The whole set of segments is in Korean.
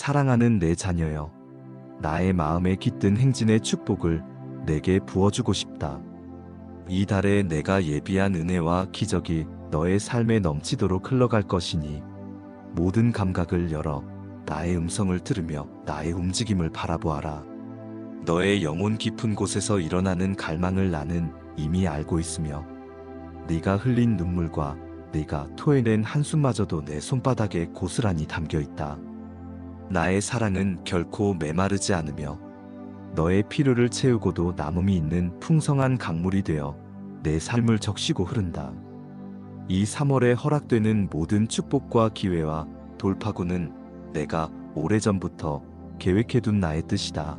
사랑하는 내 자녀여, 나의 마음에 깃든 행진의 축복을 내게 부어주고 싶다. 이 달에 내가 예비한 은혜와 기적이 너의 삶에 넘치도록 흘러갈 것이니 모든 감각을 열어 나의 음성을 들으며 나의 움직임을 바라보아라. 너의 영혼 깊은 곳에서 일어나는 갈망을 나는 이미 알고 있으며 네가 흘린 눈물과 네가 토해낸 한숨마저도 내 손바닥에 고스란히 담겨 있다. 나의 사랑은 결코 메마르지 않으며 너의 필요를 채우고도 남음이 있는 풍성한 강물이 되어 내 삶을 적시고 흐른다. 이 3월에 허락되는 모든 축복과 기회와 돌파구는 내가 오래전부터 계획해둔 나의 뜻이다.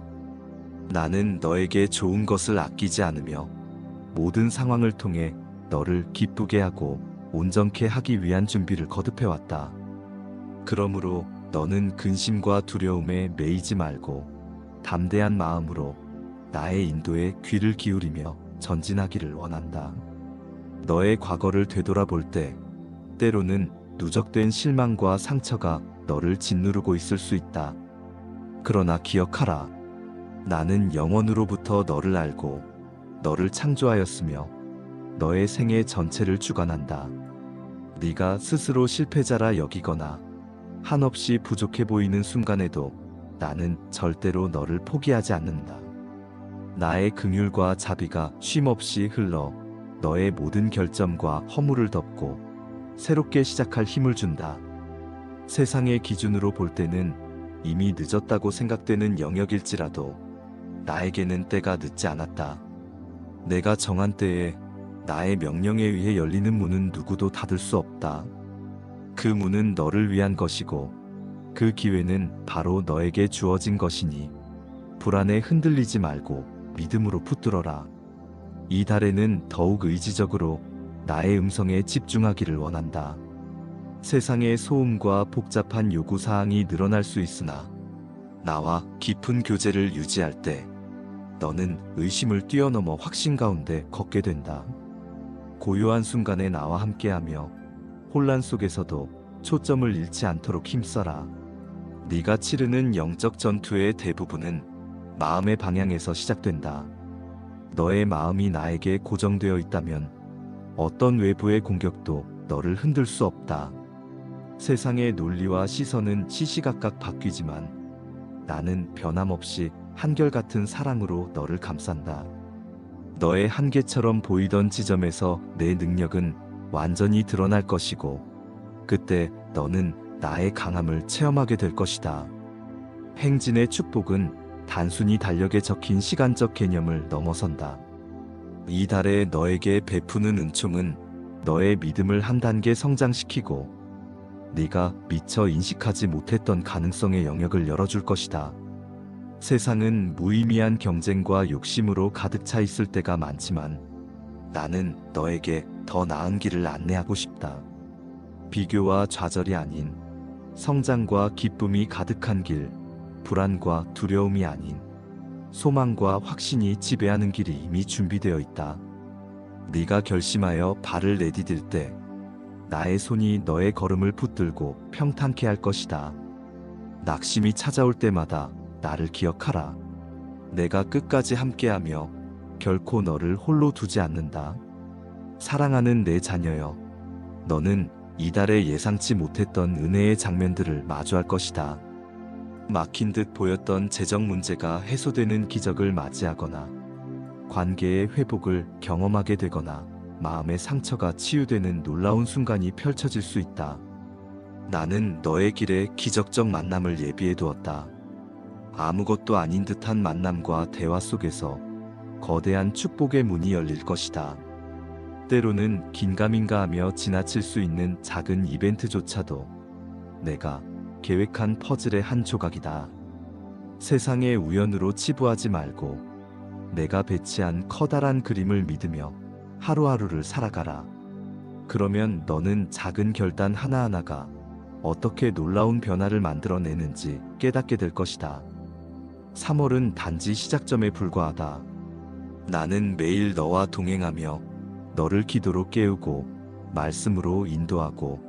나는 너에게 좋은 것을 아끼지 않으며 모든 상황을 통해 너를 기쁘게 하고 온전케 하기 위한 준비를 거듭해왔다. 그러므로 너는 근심과 두려움에 매이지 말고 담대한 마음으로 나의 인도에 귀를 기울이며 전진하기를 원한다. 너의 과거를 되돌아볼 때 때로는 누적된 실망과 상처가 너를 짓누르고 있을 수 있다. 그러나 기억하라. 나는 영원으로부터 너를 알고 너를 창조하였으며 너의 생애 전체를 주관한다. 네가 스스로 실패자라 여기거나 한없이 부족해 보이는 순간에도 나는 절대로 너를 포기하지 않는다. 나의 긍휼과 자비가 쉼없이 흘러 너의 모든 결점과 허물을 덮고 새롭게 시작할 힘을 준다. 세상의 기준으로 볼 때는 이미 늦었다고 생각되는 영역일지라도 나에게는 때가 늦지 않았다. 내가 정한 때에 나의 명령에 의해 열리는 문은 누구도 닫을 수 없다. 그 문은 너를 위한 것이고 그 기회는 바로 너에게 주어진 것이니 불안에 흔들리지 말고 믿음으로 붙들어라. 이 달에는 더욱 의지적으로 나의 음성에 집중하기를 원한다. 세상의 소음과 복잡한 요구사항이 늘어날 수 있으나 나와 깊은 교제를 유지할 때 너는 의심을 뛰어넘어 확신 가운데 걷게 된다. 고요한 순간에 나와 함께하며 혼란 속에서도 초점을 잃지 않도록 힘써라. 네가 치르는 영적 전투의 대부분은 마음의 방향에서 시작된다. 너의 마음이 나에게 고정되어 있다면 어떤 외부의 공격도 너를 흔들 수 없다. 세상의 논리와 시선은 시시각각 바뀌지만 나는 변함없이 한결같은 사랑으로 너를 감싼다. 너의 한계처럼 보이던 지점에서 내 능력은 완전히 드러날 것이고 그때 너는 나의 강함을 체험하게 될 것이다. 행진의 축복은 단순히 달력에 적힌 시간적 개념을 넘어선다. 이 달에 너에게 베푸는 은총은 너의 믿음을 한 단계 성장시키고 네가 미처 인식하지 못했던 가능성의 영역을 열어줄 것이다. 세상은 무의미한 경쟁과 욕심으로 가득 차 있을 때가 많지만 나는 너에게 더 나은 길을 안내하고 싶다. 비교와 좌절이 아닌 성장과 기쁨이 가득한 길, 불안과 두려움이 아닌 소망과 확신이 지배하는 길이 이미 준비되어 있다. 네가 결심하여 발을 내디딜 때 나의 손이 너의 걸음을 붙들고 평탄케 할 것이다. 낙심이 찾아올 때마다 나를 기억하라. 내가 끝까지 함께하며 결코 너를 홀로 두지 않는다. 사랑하는 내 자녀여, 너는 이달에 예상치 못했던 은혜의 장면들을 마주할 것이다. 막힌 듯 보였던 재정 문제가 해소되는 기적을 맞이하거나 관계의 회복을 경험하게 되거나 마음의 상처가 치유되는 놀라운 순간이 펼쳐질 수 있다. 나는 너의 길에 기적적 만남을 예비해 두었다. 아무것도 아닌 듯한 만남과 대화 속에서 거대한 축복의 문이 열릴 것이다. 때로는 긴가민가하며 지나칠 수 있는 작은 이벤트조차도 내가 계획한 퍼즐의 한 조각이다. 세상의 우연으로 치부하지 말고 내가 배치한 커다란 그림을 믿으며 하루하루를 살아가라. 그러면 너는 작은 결단 하나하나가 어떻게 놀라운 변화를 만들어내는지 깨닫게 될 것이다. 3월은 단지 시작점에 불과하다. 나는 매일 너와 동행하며 너를 기도로 깨우고 말씀으로 인도하고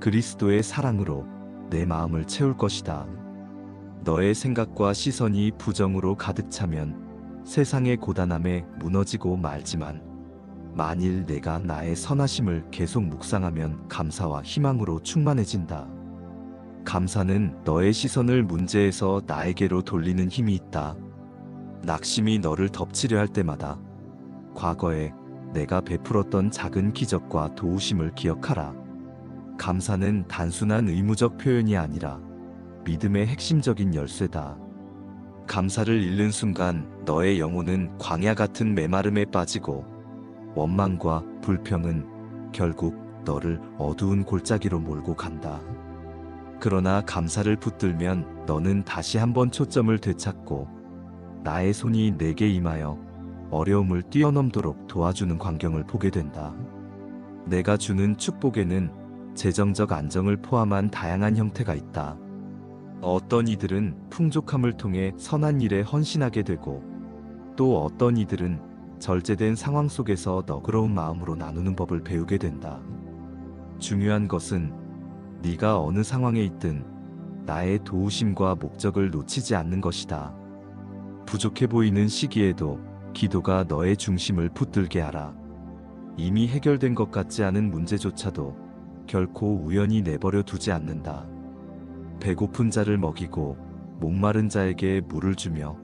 그리스도의 사랑으로 내 마음을 채울 것이다. 너의 생각과 시선이 부정으로 가득 차면 세상의 고단함에 무너지고 말지만, 만일 내가 나의 선하심을 계속 묵상하면 감사와 희망으로 충만해진다. 감사는 너의 시선을 문제에서 나에게로 돌리는 힘이 있다. 낙심이 너를 덮치려 할 때마다 과거에 내가 베풀었던 작은 기적과 도우심을 기억하라. 감사는 단순한 의무적 표현이 아니라 믿음의 핵심적인 열쇠다. 감사를 잃는 순간 너의 영혼은 광야 같은 메마름에 빠지고, 원망과 불평은 결국 너를 어두운 골짜기로 몰고 간다. 그러나 감사를 붙들면 너는 다시 한번 초점을 되찾고, 나의 손이 내게 임하여 어려움을 뛰어넘도록 도와주는 광경을 보게 된다. 내가 주는 축복에는 재정적 안정을 포함한 다양한 형태가 있다. 어떤 이들은 풍족함을 통해 선한 일에 헌신하게 되고, 또 어떤 이들은 절제된 상황 속에서 너그러운 마음으로 나누는 법을 배우게 된다. 중요한 것은 네가 어느 상황에 있든 나의 도우심과 목적을 놓치지 않는 것이다. 부족해 보이는 시기에도 기도가 너의 중심을 붙들게 하라. 이미 해결된 것 같지 않은 문제조차도 결코 우연히 내버려 두지 않는다. 배고픈 자를 먹이고 목마른 자에게 물을 주며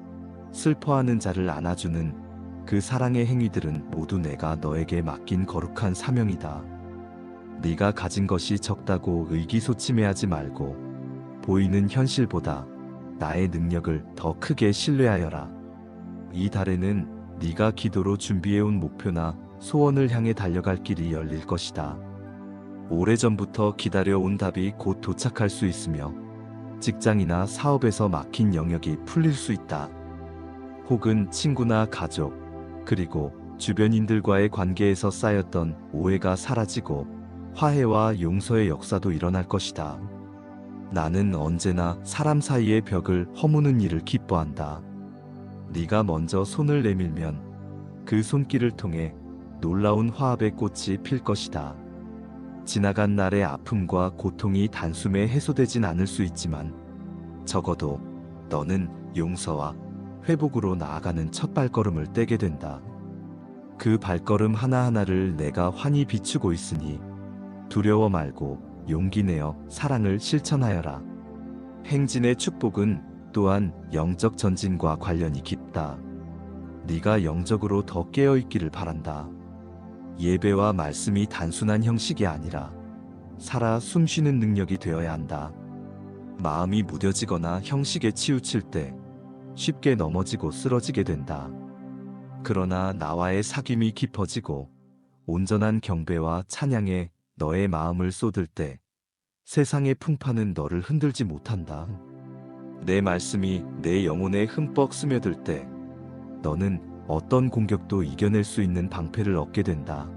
슬퍼하는 자를 안아주는 그 사랑의 행위들은 모두 내가 너에게 맡긴 거룩한 사명이다. 네가 가진 것이 적다고 의기소침해하지 말고, 보이는 현실보다 나의 능력을 더 크게 신뢰하여라. 이 달에는 네가 기도로 준비해온 목표나 소원을 향해 달려갈 길이 열릴 것이다. 오래전부터 기다려온 답이 곧 도착할 수 있으며, 직장이나 사업에서 막힌 영역이 풀릴 수 있다. 혹은 친구나 가족, 그리고 주변인들과의 관계에서 쌓였던 오해가 사라지고 화해와 용서의 역사도 일어날 것이다. 나는 언제나 사람 사이의 벽을 허무는 일을 기뻐한다. 네가 먼저 손을 내밀면 그 손길을 통해 놀라운 화합의 꽃이 필 것이다. 지나간 날의 아픔과 고통이 단숨에 해소되진 않을 수 있지만, 적어도 너는 용서와 회복으로 나아가는 첫 발걸음을 떼게 된다. 그 발걸음 하나하나를 내가 환히 비추고 있으니 두려워 말고 용기 내어 사랑을 실천하여라. 행진의 축복은 또한 영적 전진과 관련이 깊다. 네가 영적으로 더 깨어있기를 바란다. 예배와 말씀이 단순한 형식이 아니라 살아 숨쉬는 능력이 되어야 한다. 마음이 무뎌지거나 형식에 치우칠 때 쉽게 넘어지고 쓰러지게 된다. 그러나 나와의 사귐이 깊어지고 온전한 경배와 찬양에 너의 마음을 쏟을 때 세상의 풍파는 너를 흔들지 못한다. 내 말씀이 내 영혼에 흠뻑 스며들 때 너는 어떤 공격도 이겨낼 수 있는 방패를 얻게 된다.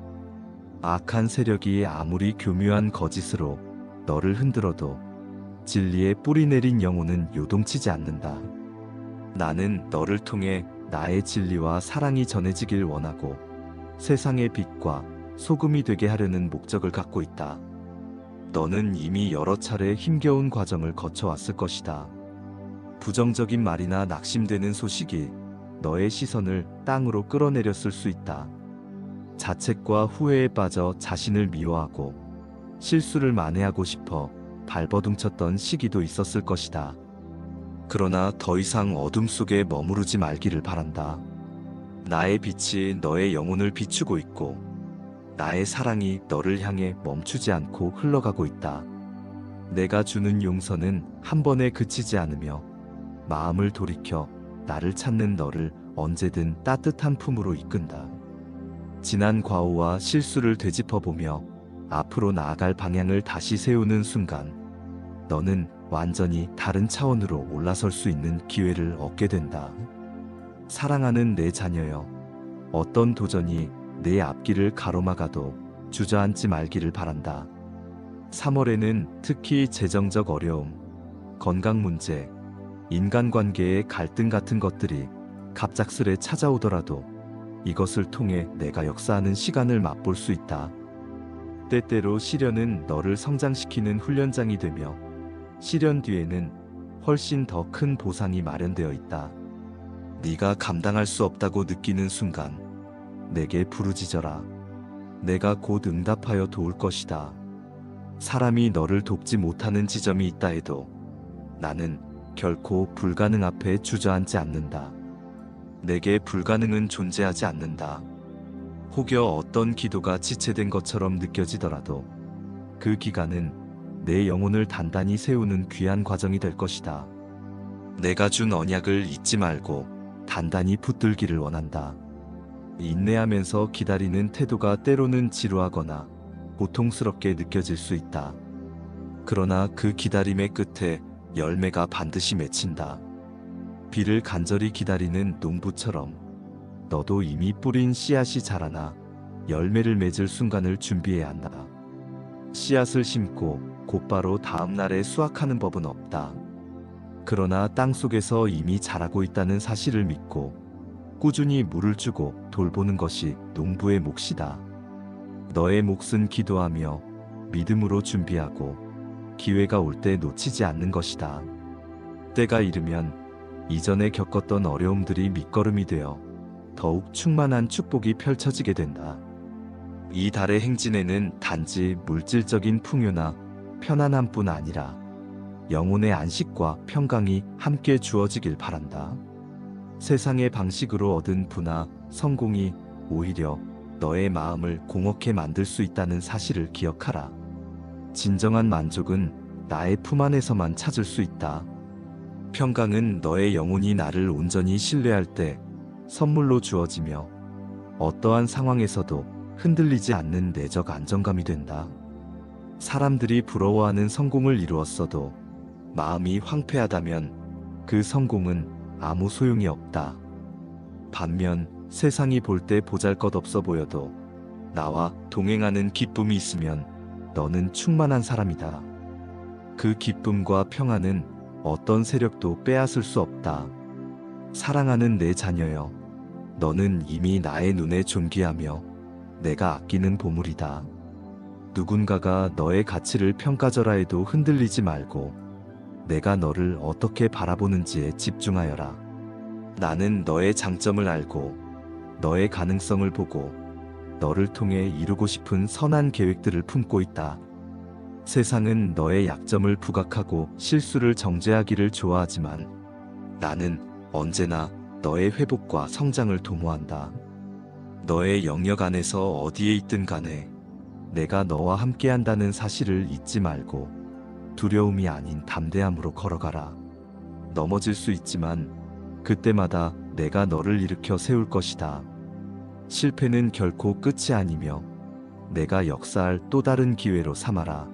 악한 세력이 아무리 교묘한 거짓으로 너를 흔들어도 진리의 뿌리 내린 영혼은 요동치지 않는다. 나는 너를 통해 나의 진리와 사랑이 전해지길 원하고, 세상의 빛과 소금이 되게 하려는 목적을 갖고 있다. 너는 이미 여러 차례 힘겨운 과정을 거쳐왔을 것이다. 부정적인 말이나 낙심되는 소식이 너의 시선을 땅으로 끌어내렸을 수 있다. 자책과 후회에 빠져 자신을 미워하고 실수를 만회하고 싶어 발버둥쳤던 시기도 있었을 것이다. 그러나 더 이상 어둠 속에 머무르지 말기를 바란다. 나의 빛이 너의 영혼을 비추고 있고, 나의 사랑이 너를 향해 멈추지 않고 흘러가고 있다. 내가 주는 용서는 한 번에 그치지 않으며, 마음을 돌이켜 나를 찾는 너를 언제든 따뜻한 품으로 이끈다. 지난 과오와 실수를 되짚어보며 앞으로 나아갈 방향을 다시 세우는 순간, 너는 완전히 다른 차원으로 올라설 수 있는 기회를 얻게 된다. 사랑하는 내 자녀여, 어떤 도전이 내 앞길을 가로막아도 주저앉지 말기를 바란다. 3월에는 특히 재정적 어려움, 건강 문제, 인간관계의 갈등 같은 것들이 갑작스레 찾아오더라도 이것을 통해 내가 역사하는 시간을 맛볼 수 있다. 때때로 시련은 너를 성장시키는 훈련장이 되며, 시련 뒤에는 훨씬 더 큰 보상이 마련되어 있다. 네가 감당할 수 없다고 느끼는 순간 내게 부르짖어라. 내가 곧 응답하여 도울 것이다. 사람이 너를 돕지 못하는 지점이 있다 해도 나는 결코 불가능 앞에 주저앉지 않는다. 내게 불가능은 존재하지 않는다. 혹여 어떤 기도가 지체된 것처럼 느껴지더라도 그 기간은 내 영혼을 단단히 세우는 귀한 과정이 될 것이다. 내가 준 언약을 잊지 말고 단단히 붙들기를 원한다. 인내하면서 기다리는 태도가 때로는 지루하거나 고통스럽게 느껴질 수 있다. 그러나 그 기다림의 끝에 열매가 반드시 맺힌다. 비를 간절히 기다리는 농부처럼 너도 이미 뿌린 씨앗이 자라나 열매를 맺을 순간을 준비해야 한다. 씨앗을 심고 곧바로 다음 날에 수확하는 법은 없다. 그러나 땅 속에서 이미 자라고 있다는 사실을 믿고 꾸준히 물을 주고 돌보는 것이 농부의 몫이다. 너의 몫은 기도하며 믿음으로 준비하고 기회가 올 때 놓치지 않는 것이다. 때가 이르면 이전에 겪었던 어려움들이 밑거름이 되어 더욱 충만한 축복이 펼쳐지게 된다. 이 달의 행진에는 단지 물질적인 풍요나 편안함뿐 아니라 영혼의 안식과 평강이 함께 주어지길 바란다. 세상의 방식으로 얻은 부나 성공이 오히려 너의 마음을 공허케 만들 수 있다는 사실을 기억하라. 진정한 만족은 나의 품 안에서만 찾을 수 있다. 평강은 너의 영혼이 나를 온전히 신뢰할 때 선물로 주어지며 어떠한 상황에서도 흔들리지 않는 내적 안정감이 된다. 사람들이 부러워하는 성공을 이루었어도 마음이 황폐하다면 그 성공은 아무 소용이 없다. 반면 세상이 볼 때 보잘것없어 보여도 나와 동행하는 기쁨이 있으면 너는 충만한 사람이다. 그 기쁨과 평안은 어떤 세력도 빼앗을 수 없다. 사랑하는 내 자녀여, 너는 이미 나의 눈에 존귀하며 내가 아끼는 보물이다. 누군가가 너의 가치를 평가절하 해도 흔들리지 말고 내가 너를 어떻게 바라보는지에 집중하여라. 나는 너의 장점을 알고 너의 가능성을 보고 너를 통해 이루고 싶은 선한 계획들을 품고 있다. 세상은 너의 약점을 부각하고 실수를 정죄하기를 좋아하지만 나는 언제나 너의 회복과 성장을 도모한다. 너의 영역 안에서 어디에 있든 간에 내가 너와 함께한다는 사실을 잊지 말고 두려움이 아닌 담대함으로 걸어가라. 넘어질 수 있지만 그때마다 내가 너를 일으켜 세울 것이다. 실패는 결코 끝이 아니며 내가 역사할 또 다른 기회로 삼아라.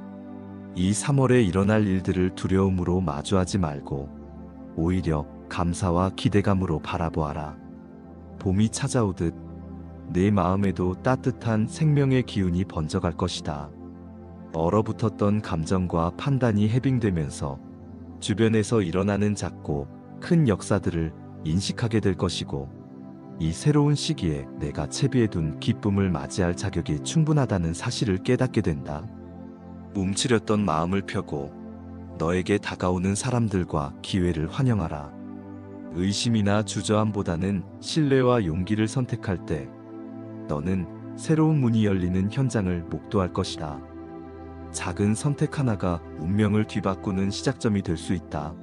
이 3월에 일어날 일들을 두려움으로 마주하지 말고 오히려 감사와 기대감으로 바라보아라. 봄이 찾아오듯 내 마음에도 따뜻한 생명의 기운이 번져갈 것이다. 얼어붙었던 감정과 판단이 해빙되면서 주변에서 일어나는 작고 큰 역사들을 인식하게 될 것이고, 이 새로운 시기에 내가 채비해둔 기쁨을 맞이할 자격이 충분하다는 사실을 깨닫게 된다. 움츠렸던 마음을 펴고 너에게 다가오는 사람들과 기회를 환영하라. 의심이나 주저함보다는 신뢰와 용기를 선택할 때 너는 새로운 문이 열리는 현장을 목도할 것이다. 작은 선택 하나가 운명을 뒤바꾸는 시작점이 될 수 있다.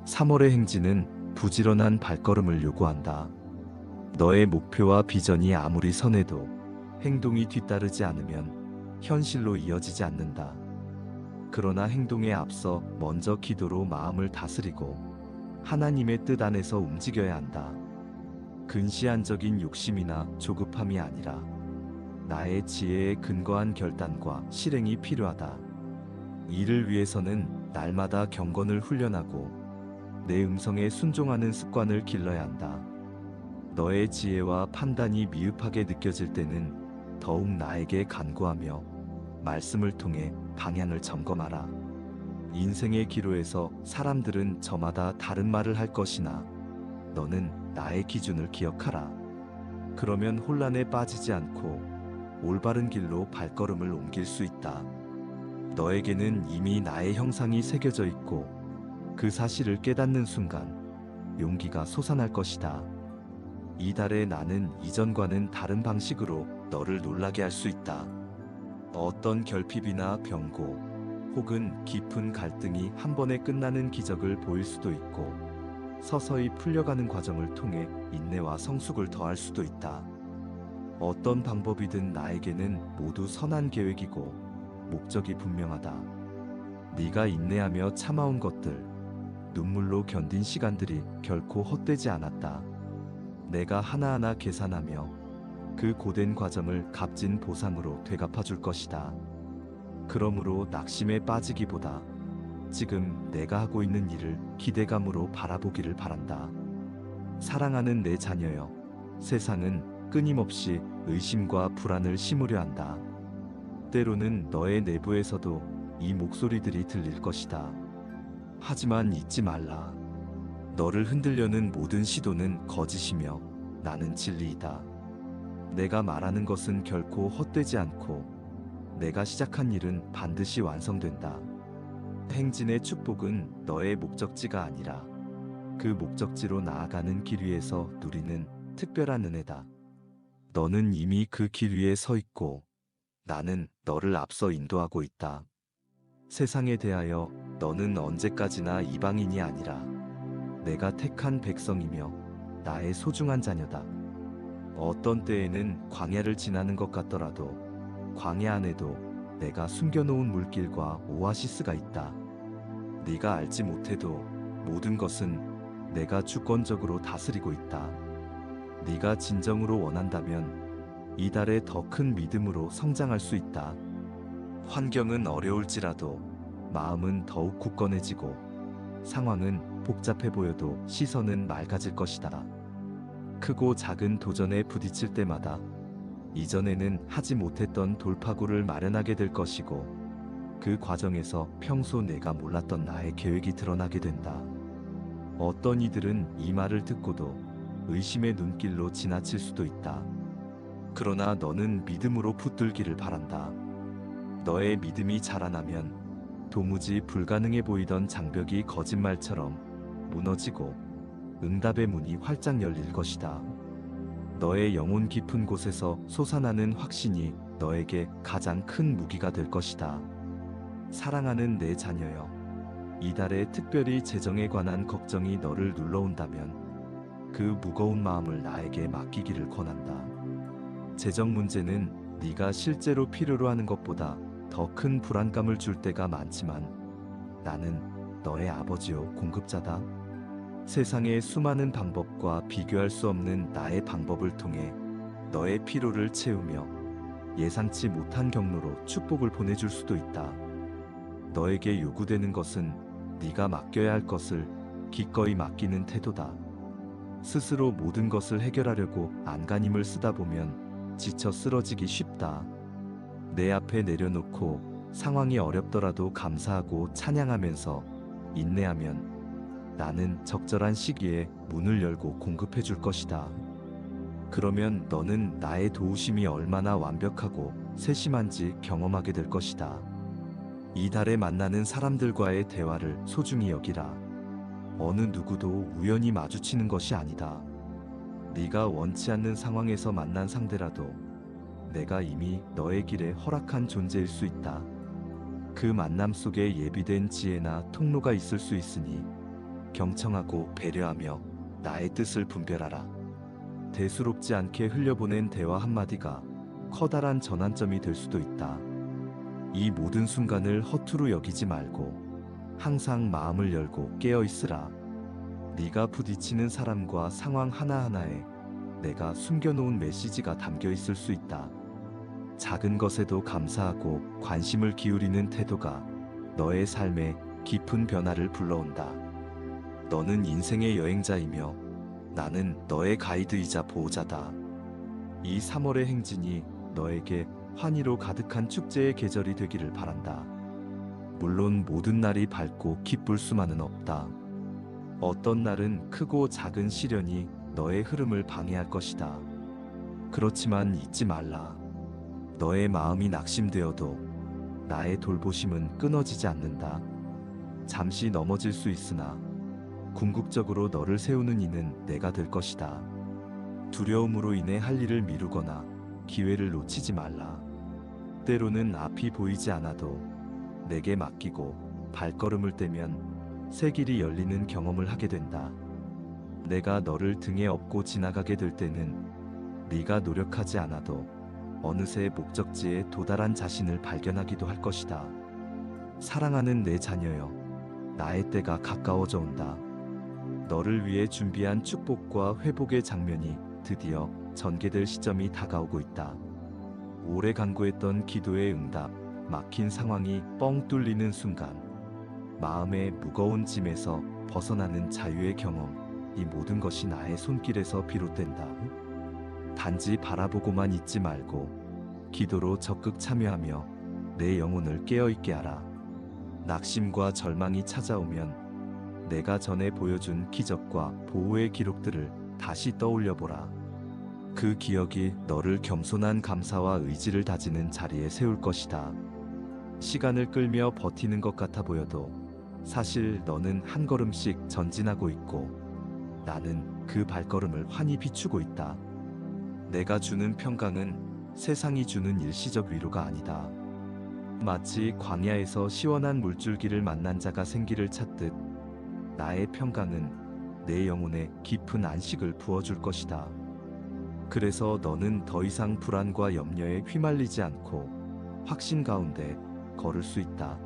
3월의 행진은 부지런한 발걸음을 요구한다. 너의 목표와 비전이 아무리 선해도 행동이 뒤따르지 않으면 현실로 이어지지 않는다. 그러나 행동에 앞서 먼저 기도로 마음을 다스리고 하나님의 뜻 안에서 움직여야 한다. 근시안적인 욕심이나 조급함이 아니라 나의 지혜에 근거한 결단과 실행이 필요하다. 이를 위해서는 날마다 경건을 훈련하고 내 음성에 순종하는 습관을 길러야 한다. 너의 지혜와 판단이 미흡하게 느껴질 때는 더욱 나에게 간구하며 말씀을 통해 방향을 점검하라. 인생의 기로에서 사람들은 저마다 다른 말을 할 것이나 너는 나의 기준을 기억하라. 그러면 혼란에 빠지지 않고 올바른 길로 발걸음을 옮길 수 있다. 너에게는 이미 나의 형상이 새겨져 있고 그 사실을 깨닫는 순간 용기가 솟아날 것이다. 이달에 나는 이전과는 다른 방식으로 너를 놀라게 할 수 있다. 어떤 결핍이나 병고 혹은 깊은 갈등이 한 번에 끝나는 기적을 보일 수도 있고, 서서히 풀려가는 과정을 통해 인내와 성숙을 더할 수도 있다. 어떤 방법이든 나에게는 모두 선한 계획이고 목적이 분명하다. 네가 인내하며 참아온 것들, 눈물로 견딘 시간들이 결코 헛되지 않았다. 내가 하나하나 계산하며 그 고된 과정을 값진 보상으로 되갚아 줄 것이다. 그러므로 낙심에 빠지기보다 지금 내가 하고 있는 일을 기대감으로 바라보기를 바란다. 사랑하는 내 자녀여, 세상은 끊임없이 의심과 불안을 심으려 한다. 때로는 너의 내부에서도 이 목소리들이 들릴 것이다. 하지만 잊지 말라. 너를 흔들려는 모든 시도는 거짓이며 나는 진리이다. 내가 말하는 것은 결코 헛되지 않고 내가 시작한 일은 반드시 완성된다. 행진의 축복은 너의 목적지가 아니라 그 목적지로 나아가는 길 위에서 누리는 특별한 은혜다. 너는 이미 그 길 위에 서 있고 나는 너를 앞서 인도하고 있다. 세상에 대하여 너는 언제까지나 이방인이 아니라 내가 택한 백성이며 나의 소중한 자녀다. 어떤 때에는 광야를 지나는 것 같더라도 광야 안에도 내가 숨겨놓은 물길과 오아시스가 있다. 네가 알지 못해도 모든 것은 내가 주권적으로 다스리고 있다. 네가 진정으로 원한다면 이달에 더 큰 믿음으로 성장할 수 있다. 환경은 어려울지라도 마음은 더욱 굳건해지고 상황은 복잡해 보여도 시선은 맑아질 것이다. 크고 작은 도전에 부딪힐 때마다 이전에는 하지 못했던 돌파구를 마련하게 될 것이고, 그 과정에서 평소 내가 몰랐던 나의 계획이 드러나게 된다. 어떤 이들은 이 말을 듣고도 의심의 눈길로 지나칠 수도 있다. 그러나 너는 믿음으로 붙들기를 바란다. 너의 믿음이 자라나면 도무지 불가능해 보이던 장벽이 거짓말처럼 무너지고 응답의 문이 활짝 열릴 것이다. 너의 영혼 깊은 곳에서 솟아나는 확신이 너에게 가장 큰 무기가 될 것이다. 사랑하는 내 자녀여, 이달에 특별히 재정에 관한 걱정이 너를 눌러온다면 그 무거운 마음을 나에게 맡기기를 권한다. 재정 문제는 네가 실제로 필요로 하는 것보다 더 큰 불안감을 줄 때가 많지만 나는 너의 아버지요 공급자다. 세상의 수많은 방법과 비교할 수 없는 나의 방법을 통해 너의 피로를 채우며 예상치 못한 경로로 축복을 보내줄 수도 있다. 너에게 요구되는 것은 네가 맡겨야 할 것을 기꺼이 맡기는 태도다. 스스로 모든 것을 해결하려고 안간힘을 쓰다 보면 지쳐 쓰러지기 쉽다. 내 앞에 내려놓고 상황이 어렵더라도 감사하고 찬양하면서 인내하면 나는 적절한 시기에 문을 열고 공급해 줄 것이다. 그러면 너는 나의 도우심이 얼마나 완벽하고 세심한지 경험하게 될 것이다. 이달에 만나는 사람들과의 대화를 소중히 여기라. 어느 누구도 우연히 마주치는 것이 아니다. 네가 원치 않는 상황에서 만난 상대라도 내가 이미 너의 길에 허락한 존재일 수 있다. 그 만남 속에 예비된 지혜나 통로가 있을 수 있으니 경청하고 배려하며 나의 뜻을 분별하라. 대수롭지 않게 흘려보낸 대화 한마디가 커다란 전환점이 될 수도 있다. 이 모든 순간을 허투루 여기지 말고 항상 마음을 열고 깨어 있으라. 네가 부딪히는 사람과 상황 하나하나에 내가 숨겨놓은 메시지가 담겨 있을 수 있다. 작은 것에도 감사하고 관심을 기울이는 태도가 너의 삶에 깊은 변화를 불러온다. 너는 인생의 여행자이며 나는 너의 가이드이자 보호자다. 이 3월의 행진이 너에게 환희로 가득한 축제의 계절이 되기를 바란다. 물론 모든 날이 밝고 기쁠 수만은 없다. 어떤 날은 크고 작은 시련이 너의 흐름을 방해할 것이다. 그렇지만 잊지 말라. 너의 마음이 낙심되어도 나의 돌보심은 끊어지지 않는다. 잠시 넘어질 수 있으나 궁극적으로 너를 세우는 이는 내가 될 것이다. 두려움으로 인해 할 일을 미루거나 기회를 놓치지 말라. 때로는 앞이 보이지 않아도 내게 맡기고 발걸음을 떼면 새 길이 열리는 경험을 하게 된다. 내가 너를 등에 업고 지나가게 될 때는 네가 노력하지 않아도 어느새 목적지에 도달한 자신을 발견하기도 할 것이다. 사랑하는 내 자녀여, 나의 때가 가까워져 온다. 너를 위해 준비한 축복과 회복의 장면이 드디어 전개될 시점이 다가오고 있다. 오래 간구했던 기도의 응답, 막힌 상황이 뻥 뚫리는 순간, 마음의 무거운 짐에서 벗어나는 자유의 경험, 이 모든 것이 나의 손길에서 비롯된다. 단지 바라보고만 있지 말고 기도로 적극 참여하며 내 영혼을 깨어있게 하라. 낙심과 절망이 찾아오면 내가 전에 보여준 기적과 보호의 기록들을 다시 떠올려보라. 그 기억이 너를 겸손한 감사와 의지를 다지는 자리에 세울 것이다. 시간을 끌며 버티는 것 같아 보여도 사실 너는 한 걸음씩 전진하고 있고 나는 그 발걸음을 환히 비추고 있다. 내가 주는 평강은 세상이 주는 일시적 위로가 아니다. 마치 광야에서 시원한 물줄기를 만난 자가 생기를 찾듯 나의 평강은 내 영혼에 깊은 안식을 부어줄 것이다. 그래서 너는 더 이상 불안과 염려에 휘말리지 않고 확신 가운데 걸을 수 있다.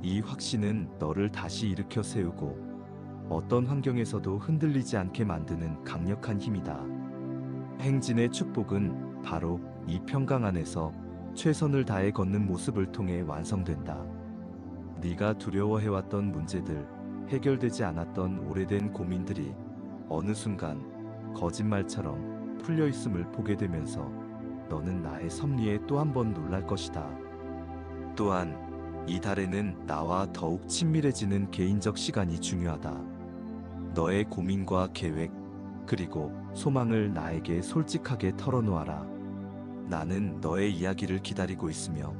이 확신은 너를 다시 일으켜 세우고 어떤 환경에서도 흔들리지 않게 만드는 강력한 힘이다. 행진의 축복은 바로 이 평강 안에서 최선을 다해 걷는 모습을 통해 완성된다. 네가 두려워해왔던 문제들, 해결되지 않았던 오래된 고민들이 어느 순간 거짓말처럼 풀려있음을 보게 되면서 너는 나의 섭리에 또 한 번 놀랄 것이다. 또한 이 달에는 나와 더욱 친밀해지는 개인적 시간이 중요하다. 너의 고민과 계획, 그리고 소망을 나에게 솔직하게 털어놓아라. 나는 너의 이야기를 기다리고 있으며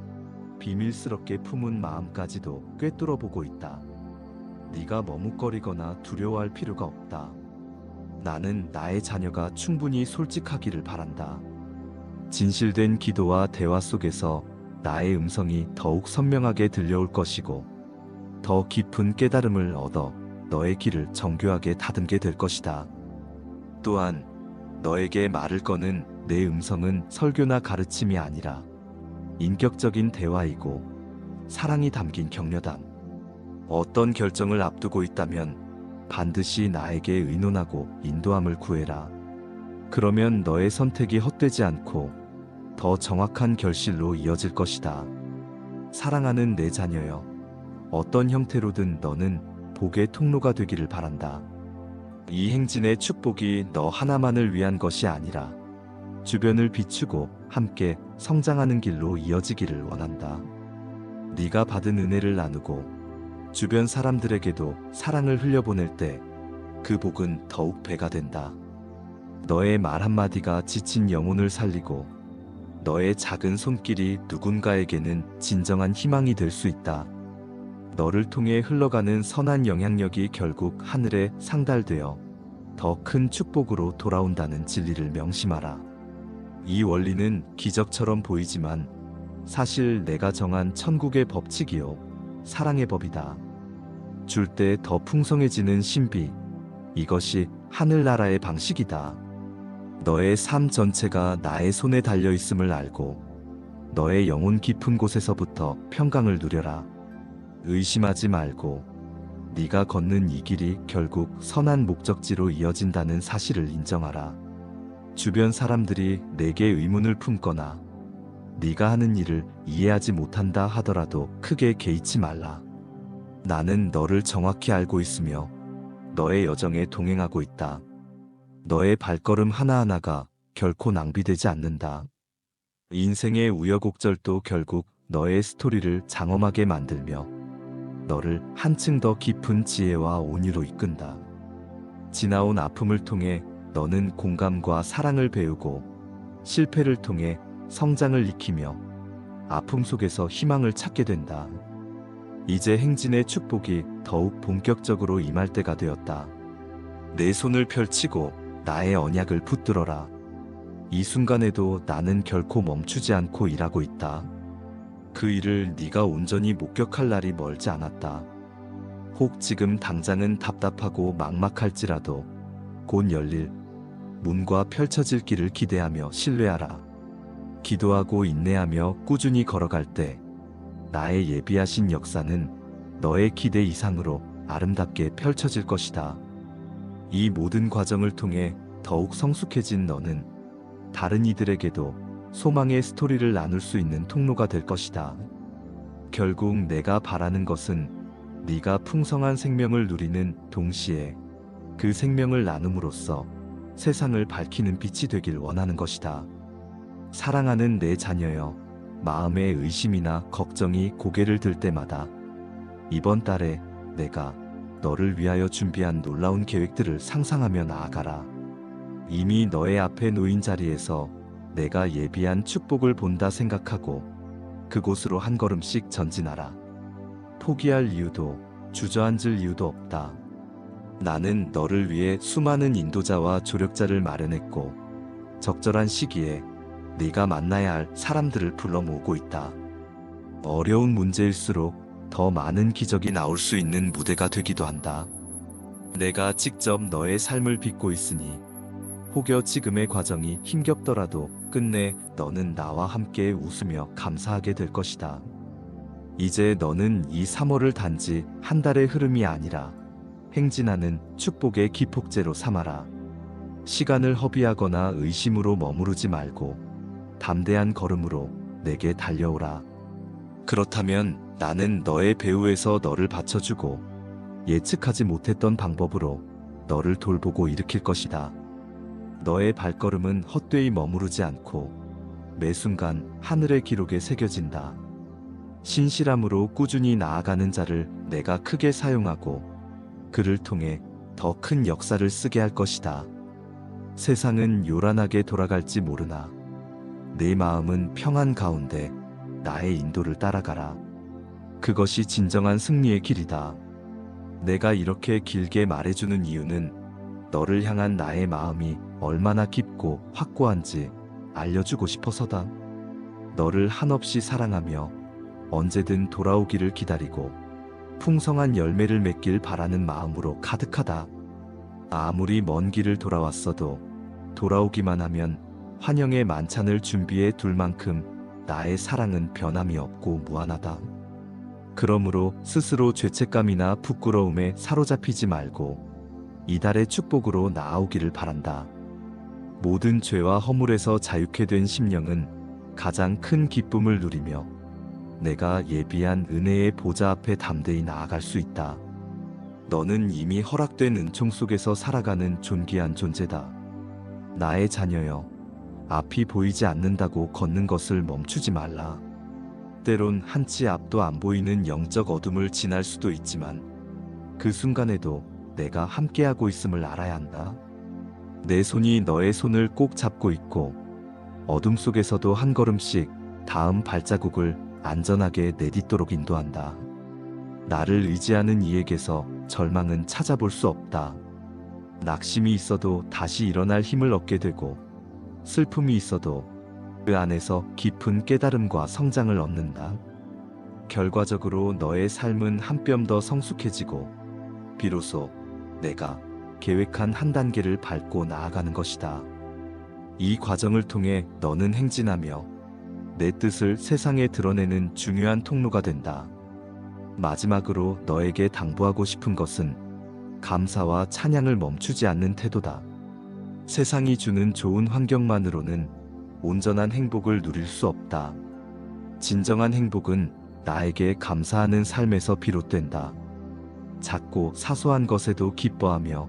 비밀스럽게 품은 마음까지도 꿰뚫어보고 있다. 네가 머뭇거리거나 두려워할 필요가 없다. 나는 나의 자녀가 충분히 솔직하기를 바란다. 진실된 기도와 대화 속에서 나의 음성이 더욱 선명하게 들려올 것이고 더 깊은 깨달음을 얻어 너의 길을 정교하게 다듬게 될 것이다. 또한 너에게 말을 거는 내 음성은 설교나 가르침이 아니라 인격적인 대화이고 사랑이 담긴 격려담. 어떤 결정을 앞두고 있다면 반드시 나에게 의논하고 인도함을 구해라. 그러면 너의 선택이 헛되지 않고 더 정확한 결실로 이어질 것이다. 사랑하는 내 자녀여, 어떤 형태로든 너는 복의 통로가 되기를 바란다. 이 행진의 축복이 너 하나만을 위한 것이 아니라 주변을 비추고 함께 성장하는 길로 이어지기를 원한다. 네가 받은 은혜를 나누고 주변 사람들에게도 사랑을 흘려보낼 때 그 복은 더욱 배가 된다. 너의 말 한마디가 지친 영혼을 살리고 너의 작은 손길이 누군가에게는 진정한 희망이 될 수 있다. 너를 통해 흘러가는 선한 영향력이 결국 하늘에 상달되어 더 큰 축복으로 돌아온다는 진리를 명심하라. 이 원리는 기적처럼 보이지만 사실 내가 정한 천국의 법칙이요, 사랑의 법이다. 줄 때 더 풍성해지는 신비, 이것이 하늘나라의 방식이다. 너의 삶 전체가 나의 손에 달려있음을 알고 너의 영혼 깊은 곳에서부터 평강을 누려라. 의심하지 말고 네가 걷는 이 길이 결국 선한 목적지로 이어진다는 사실을 인정하라. 주변 사람들이 내게 의문을 품거나 네가 하는 일을 이해하지 못한다 하더라도 크게 개의치 말라. 나는 너를 정확히 알고 있으며 너의 여정에 동행하고 있다. 너의 발걸음 하나하나가 결코 낭비되지 않는다. 인생의 우여곡절도 결국 너의 스토리를 장엄하게 만들며 너를 한층 더 깊은 지혜와 온유로 이끈다. 지나온 아픔을 통해 너는 공감과 사랑을 배우고 실패를 통해 성장을 익히며 아픔 속에서 희망을 찾게 된다. 이제 행진의 축복이 더욱 본격적으로 임할 때가 되었다. 내 손을 펼치고 나의 언약을 붙들어라. 이 순간에도 나는 결코 멈추지 않고 일하고 있다. 그 일을 네가 온전히 목격할 날이 멀지 않았다. 혹 지금 당장은 답답하고 막막할지라도 곧 열릴 문과 펼쳐질 길을 기대하며 신뢰하라. 기도하고 인내하며 꾸준히 걸어갈 때 나의 예비하신 역사는 너의 기대 이상으로 아름답게 펼쳐질 것이다. 이 모든 과정을 통해 더욱 성숙해진 너는 다른 이들에게도 소망의 스토리를 나눌 수 있는 통로가 될 것이다. 결국 내가 바라는 것은 네가 풍성한 생명을 누리는 동시에 그 생명을 나눔으로써 세상을 밝히는 빛이 되길 원하는 것이다. 사랑하는 내 자녀여, 마음에 의심이나 걱정이 고개를 들 때마다 이번 달에 내가 너를 위하여 준비한 놀라운 계획들을 상상하며 나아가라. 이미 너의 앞에 놓인 자리에서 내가 예비한 축복을 본다 생각하고 그곳으로 한 걸음씩 전진하라. 포기할 이유도 주저앉을 이유도 없다. 나는 너를 위해 수많은 인도자와 조력자를 마련했고 적절한 시기에 네가 만나야 할 사람들을 불러 모으고 있다. 어려운 문제일수록 더 많은 기적이 나올 수 있는 무대가 되기도 한다. 내가 직접 너의 삶을 빚고 있으니 혹여 지금의 과정이 힘겹더라도 끝내 너는 나와 함께 웃으며 감사하게 될 것이다. 이제 너는 이 3월을 단지 한 달의 흐름이 아니라 행진하는 축복의 기폭제로 삼아라. 시간을 허비하거나 의심으로 머무르지 말고 담대한 걸음으로 내게 달려오라. 그렇다면 나는 너의 배후에서 너를 받쳐주고 예측하지 못했던 방법으로 너를 돌보고 일으킬 것이다. 너의 발걸음은 헛되이 머무르지 않고 매 순간 하늘의 기록에 새겨진다. 신실함으로 꾸준히 나아가는 자를 내가 크게 사용하고 그를 통해 더 큰 역사를 쓰게 할 것이다. 세상은 요란하게 돌아갈지 모르나 내 마음은 평안 가운데 나의 인도를 따라가라. 그것이 진정한 승리의 길이다. 내가 이렇게 길게 말해주는 이유는 너를 향한 나의 마음이 얼마나 깊고 확고한지 알려주고 싶어서다. 너를 한없이 사랑하며 언제든 돌아오기를 기다리고 풍성한 열매를 맺길 바라는 마음으로 가득하다. 아무리 먼 길을 돌아왔어도 돌아오기만 하면 환영의 만찬을 준비해 둘 만큼 나의 사랑은 변함이 없고 무한하다. 그러므로 스스로 죄책감이나 부끄러움에 사로잡히지 말고 이달의 축복으로 나아오기를 바란다. 모든 죄와 허물에서 자유케 된 심령은 가장 큰 기쁨을 누리며 내가 예비한 은혜의 보좌 앞에 담대히 나아갈 수 있다. 너는 이미 허락된 은총 속에서 살아가는 존귀한 존재다. 나의 자녀여, 앞이 보이지 않는다고 걷는 것을 멈추지 말라. 때론 한 치 앞도 안 보이는 영적 어둠을 지날 수도 있지만 그 순간에도 내가 함께하고 있음을 알아야 한다. 내 손이 너의 손을 꼭 잡고 있고 어둠 속에서도 한 걸음씩 다음 발자국을 안전하게 내딛도록 인도한다. 나를 의지하는 이에게서 절망은 찾아볼 수 없다. 낙심이 있어도 다시 일어날 힘을 얻게 되고 슬픔이 있어도 그 안에서 깊은 깨달음과 성장을 얻는다. 결과적으로 너의 삶은 한 뼘 더 성숙해지고 비로소 내가 계획한 한 단계를 밟고 나아가는 것이다. 이 과정을 통해 너는 행진하며 내 뜻을 세상에 드러내는 중요한 통로가 된다. 마지막으로 너에게 당부하고 싶은 것은 감사와 찬양을 멈추지 않는 태도다. 세상이 주는 좋은 환경만으로는 온전한 행복을 누릴 수 없다. 진정한 행복은 나에게 감사하는 삶에서 비롯된다. 작고 사소한 것에도 기뻐하며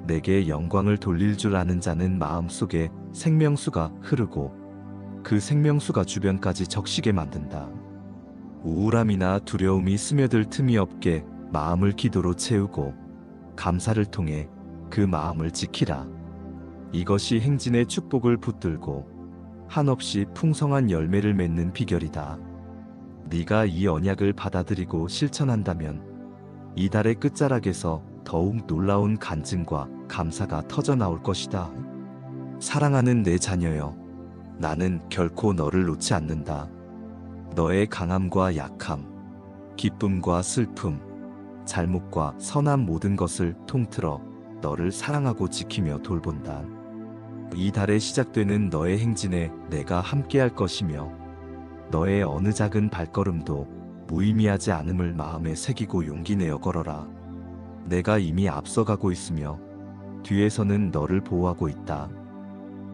내게 영광을 돌릴 줄 아는 자는 마음속에 생명수가 흐르고 그 생명수가 주변까지 적시게 만든다. 우울함이나 두려움이 스며들 틈이 없게 마음을 기도로 채우고 감사를 통해 그 마음을 지키라. 이것이 행진의 축복을 붙들고 한없이 풍성한 열매를 맺는 비결이다. 네가 이 언약을 받아들이고 실천한다면 이 달의 끝자락에서 더욱 놀라운 간증과 감사가 터져 나올 것이다. 사랑하는 내 자녀여, 나는 결코 너를 놓지 않는다. 너의 강함과 약함, 기쁨과 슬픔, 잘못과 선한 모든 것을 통틀어 너를 사랑하고 지키며 돌본다. 이 달에 시작되는 너의 행진에 내가 함께할 것이며 너의 어느 작은 발걸음도 무의미하지 않음을 마음에 새기고 용기 내어 걸어라. 내가 이미 앞서가고 있으며 뒤에서는 너를 보호하고 있다.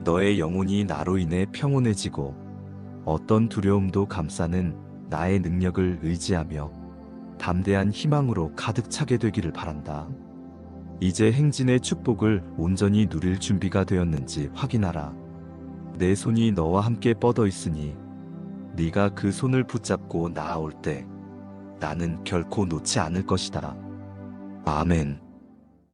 너의 영혼이 나로 인해 평온해지고 어떤 두려움도 감싸는 나의 능력을 의지하며 담대한 희망으로 가득 차게 되기를 바란다. 이제 행진의 축복을 온전히 누릴 준비가 되었는지 확인하라. 내 손이 너와 함께 뻗어 있으니 네가 그 손을 붙잡고 나아올 때 나는 결코 놓지 않을 것이다. 아멘.